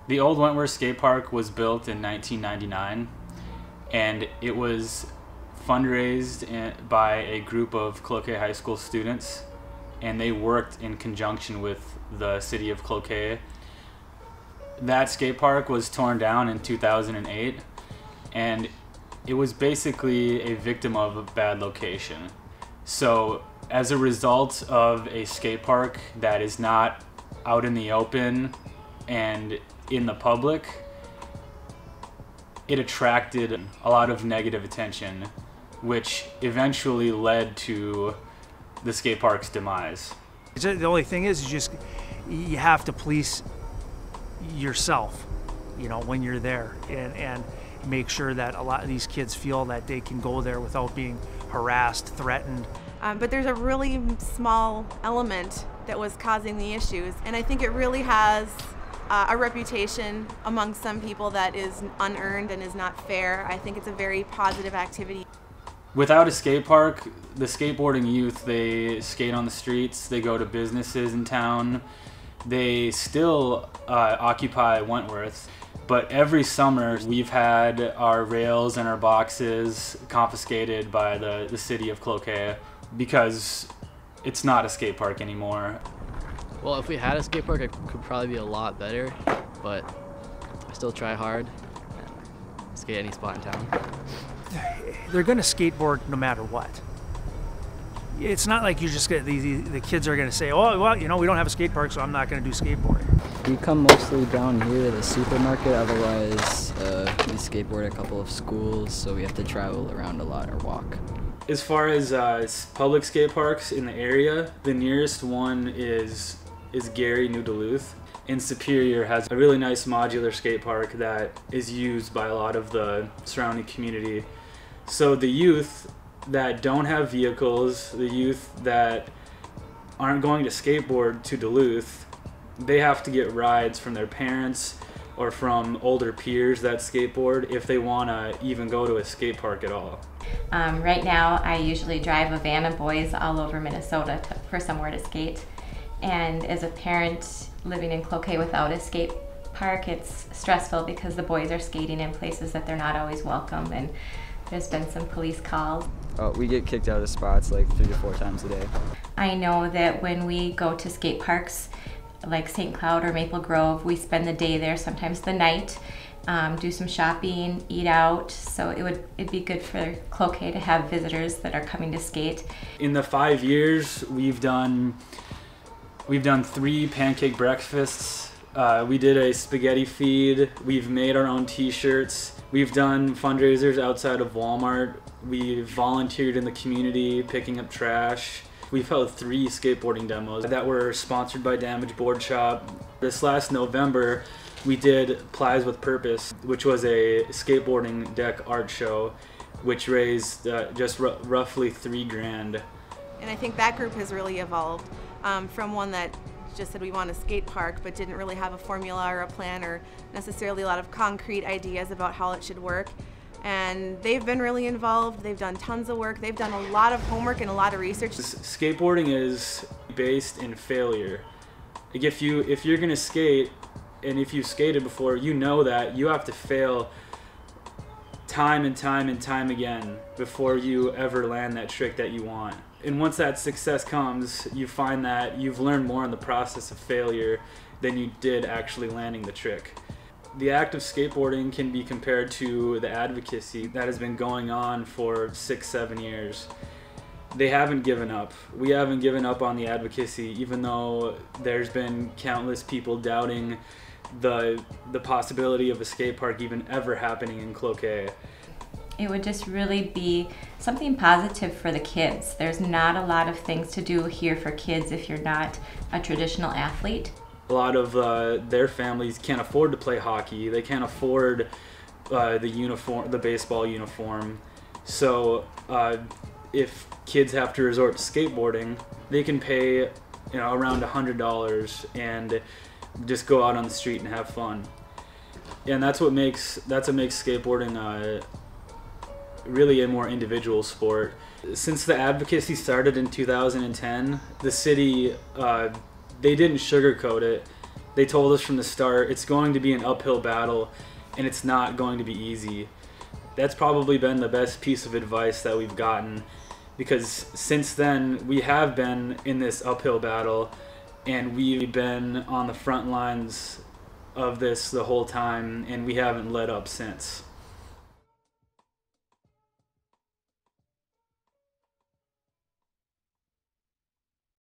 The old Wentworth skate park was built in 1999, and it was fundraised by a group of Cloquet High School students, and they worked in conjunction with the city of Cloquet. That skate park was torn down in 2008, and it was basically a victim of a bad location. So as a result of a skate park that is not out in the open and in the public, it attracted a lot of negative attention, which eventually led to the skate park's demise. The only thing is you have to police yourself, when you're there, and make sure that a lot of these kids feel that they can go there without being harassed, threatened. But there's a really small element that was causing the issues, and I think it really has a reputation among some people that is unearned and is not fair. I think it's a very positive activity. Without a skate park, the skateboarding youth, they skate on the streets, they go to businesses in town, they still occupy Wentworth. But every summer we've had our rails and our boxes confiscated by the city of Cloquet because it's not a skate park anymore. Well, if we had a skate park, it could probably be a lot better, but I still try hard and skate any spot in town. They're going to skateboard no matter what. It's not like you just get the kids are going to say, oh, well, we don't have a skate park, so I'm not going to do skateboarding. We come mostly down here to the supermarket, otherwise we skateboard at a couple of schools, so we have to travel around a lot or walk. As far as public skate parks in the area, the nearest one is Gary, New Duluth. And Superior has a really nice modular skate park that is used by a lot of the surrounding community. So the youth that don't have vehicles, the youth that aren't going to skateboard to Duluth, they have to get rides from their parents or from older peers that skateboard if they want to even go to a skate park at all. Right now I usually drive a van of boys all over Minnesota for somewhere to skate. And as a parent living in Cloquet without a skate park, it's stressful because the boys are skating in places that they're not always welcome, and there's been some police calls. We get kicked out of spots like 3 to 4 times a day. I know that when we go to skate parks like St. Cloud or Maple Grove, we spend the day there, sometimes the night, do some shopping, eat out, so it'd be good for Cloquet to have visitors that are coming to skate. In the 5 years, we've done 3 pancake breakfasts. We did a spaghetti feed. We've made our own t-shirts. We've done fundraisers outside of Walmart. We volunteered in the community picking up trash. We've held 3 skateboarding demos that were sponsored by Damage Board Shop. This last November, we did Plies with Purpose, which was a skateboarding deck art show, which raised just roughly $3 grand. And I think that group has really evolved from one that just said we want a skate park but didn't really have a formula or a plan or necessarily a lot of concrete ideas about how it should work. And they've been really involved. They've done tons of work. They've done a lot of homework and a lot of research. Skateboarding is based in failure. Like if you're gonna skate, and if you've skated before, you know that you have to fail time and time and time again before you ever land that trick that you want. And once that success comes, you find that you've learned more in the process of failure than you did actually landing the trick. The act of skateboarding can be compared to the advocacy that has been going on for 6-7 years. They haven't given up. We haven't given up on the advocacy, even though there's been countless people doubting the possibility of a skate park even ever happening in Cloquet. It would just really be something positive for the kids. There's not a lot of things to do here for kids if you're not a traditional athlete. A lot of their families can't afford to play hockey. They can't afford the baseball uniform. So if kids have to resort to skateboarding, they can pay around $100 and just go out on the street and have fun. And that's what makes skateboarding really a more individual sport. Since the advocacy started in 2010, the city, they didn't sugarcoat it. They told us from the start it's going to be an uphill battle and it's not going to be easy. That's probably been the best piece of advice that we've gotten, because since then we have been in this uphill battle and we've been on the front lines of this the whole time, and we haven't let up since.